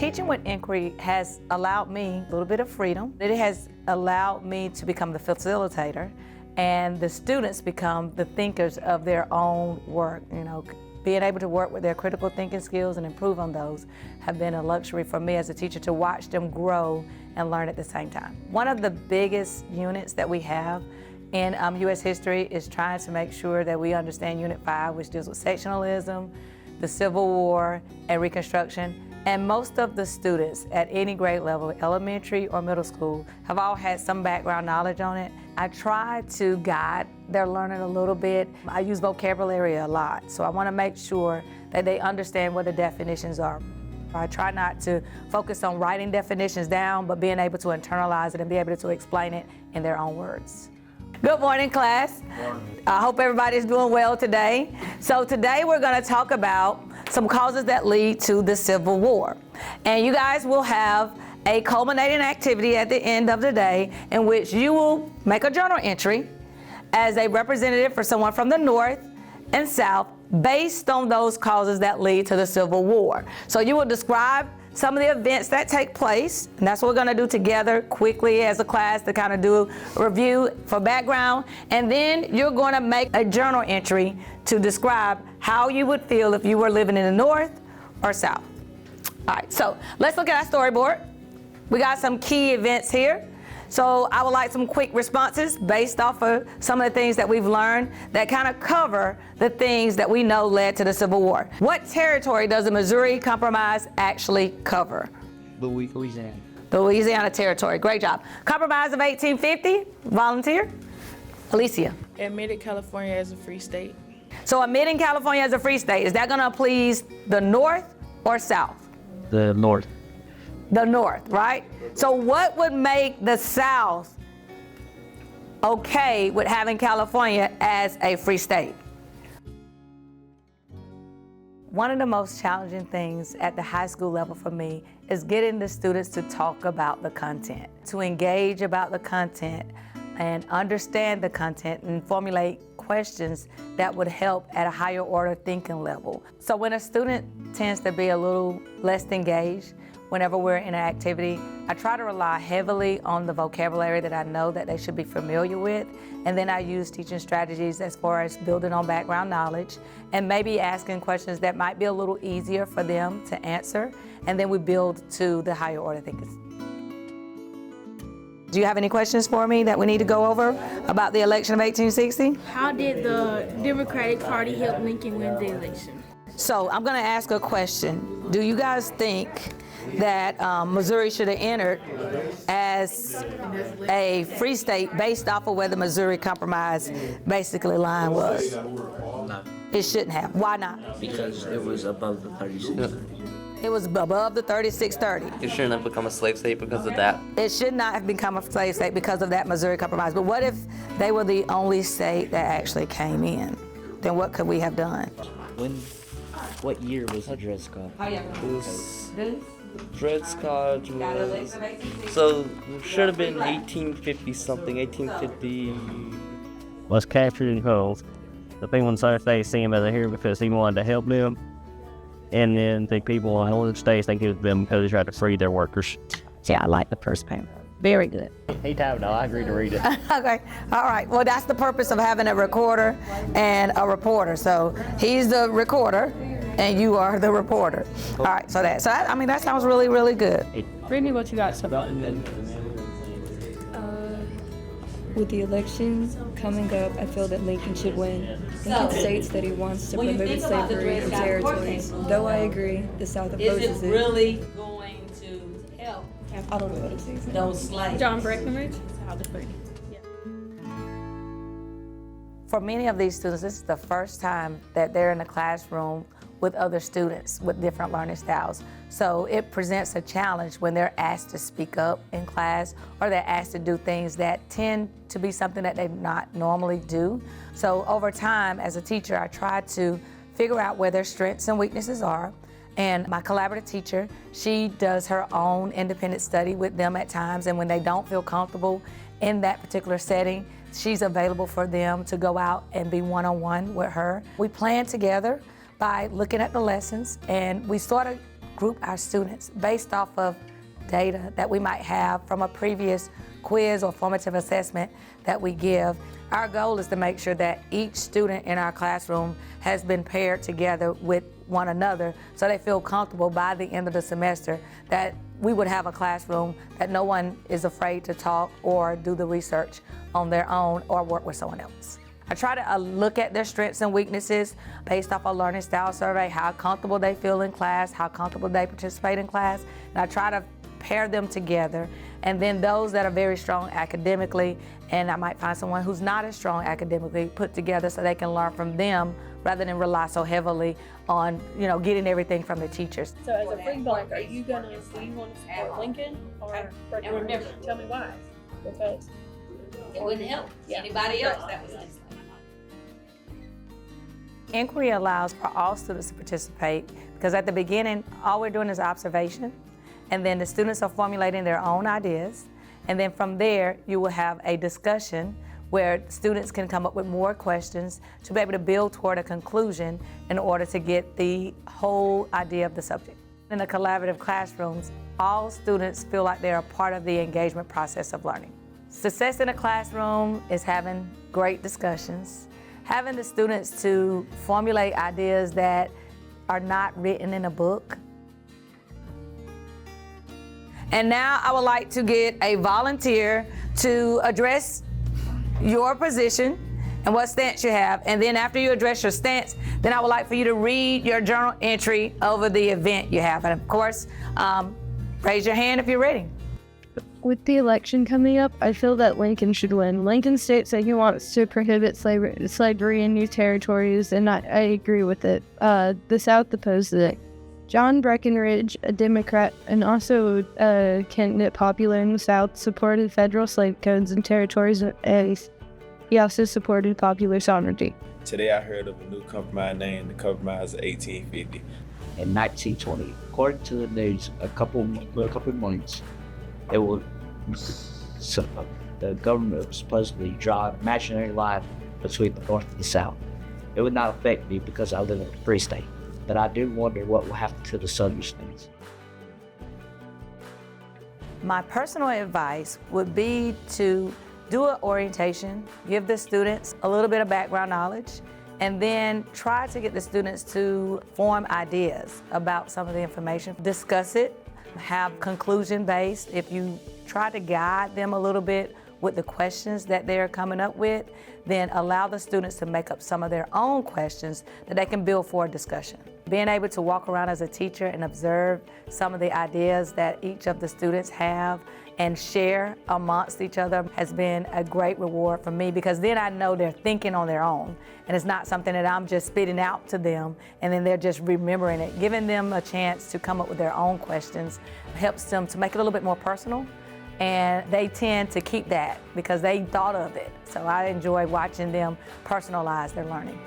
Teaching with inquiry has allowed me a little bit of freedom. It has allowed me to become the facilitator, and the students become the thinkers of their own work. Being able to work with their critical thinking skills and improve on those have been a luxury for me as a teacher, to watch them grow and learn at the same time. One of the biggest units that we have in U.S. history is trying to make sure that we understand Unit 5, which deals with sectionalism, the Civil War, and Reconstruction. And most of the students at any grade level, elementary or middle school, have all had some background knowledge on it. I try to guide their learning a little bit. I use vocabulary a lot, so I want to make sure that they understand what the definitions are. I try not to focus on writing definitions down, but being able to internalize it and be able to explain it in their own words. Good morning, class. I hope everybody's doing well today. So today we're going to talk about some causes that lead to the Civil War. And you guys will have a culminating activity at the end of the day in which you will make a journal entry as a representative for someone from the North and South based on those causes that lead to the Civil War. So you will describe some of the events that take place, and that's what we're going to do together quickly as a class to kind of do a review for background. And then you're going to make a journal entry to describe how you would feel if you were living in the North or South. All right, so let's look at our storyboard. We got some key events here. So I would like some quick responses based off of some of the things that we've learned that kind of cover the things that we know led to the Civil War. What territory does the Missouri Compromise actually cover? Louisiana. The Louisiana Territory. Great job. Compromise of 1850. Volunteer. Alicia. Admitted California as a free state. So admitting California as a free state, is that going to please the North or South? The North. The North, right? So what would make the South okay with having California as a free state? One of the most challenging things at the high school level for me is getting the students to talk about the content, to engage about the content and understand the content and formulate questions that would help at a higher order thinking level. So when a student tends to be a little less engaged, whenever we're in an activity, I try to rely heavily on the vocabulary that I know that they should be familiar with, and then I use teaching strategies as far as building on background knowledge and maybe asking questions that might be a little easier for them to answer, and then we build to the higher order thinkers. Do you have any questions for me that we need to go over about the election of 1860? How did the Democratic Party help Lincoln win the election? So I'm going to ask a question. Do you guys think that Missouri should have entered as a free state based off of where the Missouri Compromise basically line was? No. It shouldn't have. Why not? Because it was above the 36. It was above the 3630. It shouldn't have become a slave state because of that. It should not have become a slave state because of that Missouri Compromise. But what if they were the only state that actually came in? Then what could we have done? What year was the Dred Scott? Dred Scott was, so it should have been 1850 something, 1850. Was captured and held. The people in the South States see him as a hero because he wanted to help them. And then the people in other states think it was them because he tried to free their workers. Yeah, I like the first panel. Very good. He told me, I agree to read it. Okay, all right. Well, that's the purpose of having a recorder and a reporter. So he's the recorder and you are the reporter. All right, so that sounds really, really good. Brittany, what you got? With the election coming up, I feel that Lincoln should win. Lincoln states that he wants to prohibit slavery in territories. Though I agree, the South opposes it. Really going to help I don't know what it says. those slaves? John Breckenridge? For many of these students, this is the first time that they're in a classroom with other students with different learning styles. So it presents a challenge when they're asked to speak up in class or they're asked to do things that tend to be something that they not normally do. So over time, as a teacher, I try to figure out where their strengths and weaknesses are. And my collaborative teacher, she does her own independent study with them at times, and when they don't feel comfortable in that particular setting, she's available for them to go out and be one-on-one with her. We plan together by looking at the lessons, and we sort of group our students based off of data that we might have from a previous quiz or formative assessment that we give. Our goal is to make sure that each student in our classroom has been paired together with one another so they feel comfortable by the end of the semester that we would have a classroom that no one is afraid to talk or do the research on their own or work with someone else. I try to look at their strengths and weaknesses based off a learning style survey, how comfortable they feel in class, how comfortable they participate in class, and I try to pair them together. And then those that are very strong academically, and I might find someone who's not as strong academically, put together so they can learn from them rather than rely so heavily on, getting everything from the teachers. So as a free block, do you want to support Lincoln or And remember, tell me why? Because it wouldn't help anybody else that was listening. Inquiry allows for all students to participate because at the beginning, all we're doing is observation, and then the students are formulating their own ideas, and then from there, you will have a discussion where students can come up with more questions to be able to build toward a conclusion in order to get the whole idea of the subject. In the collaborative classrooms, all students feel like they're a part of the engagement process of learning. Success in a classroom is having great discussions, having the students to formulate ideas that are not written in a book. And now I would like to get a volunteer to address your position and what stance you have. And then after you address your stance, then I would like for you to read your journal entry over the event you have. And of course, raise your hand if you're ready. With the election coming up, I feel that Lincoln should win. Lincoln states that he wants to prohibit slavery in new territories, and I agree with it. The South opposes it. John Breckinridge, a Democrat and also a candidate popular in the South, supported federal slave codes and territories, and he also supported popular sovereignty. Today I heard of a new compromise named the Compromise of 1850. In 1920, according to the news, a couple months, the government would supposedly draw an imaginary line between the North and the South. It would not affect me because I live in a free state, but I do wonder what will happen to the southern states. My personal advice would be to do an orientation, give the students a little bit of background knowledge, and then try to get the students to form ideas about some of the information. Discuss it, have conclusion-based. If you try to guide them a little bit with the questions that they're coming up with, then allow the students to make up some of their own questions that they can build for a discussion. Being able to walk around as a teacher and observe some of the ideas that each of the students have and share amongst each other has been a great reward for me, because then I know they're thinking on their own and it's not something that I'm just spitting out to them and then they're just remembering it. Giving them a chance to come up with their own questions helps them to make it a little bit more personal, and they tend to keep that because they thought of it. So I enjoy watching them personalize their learning.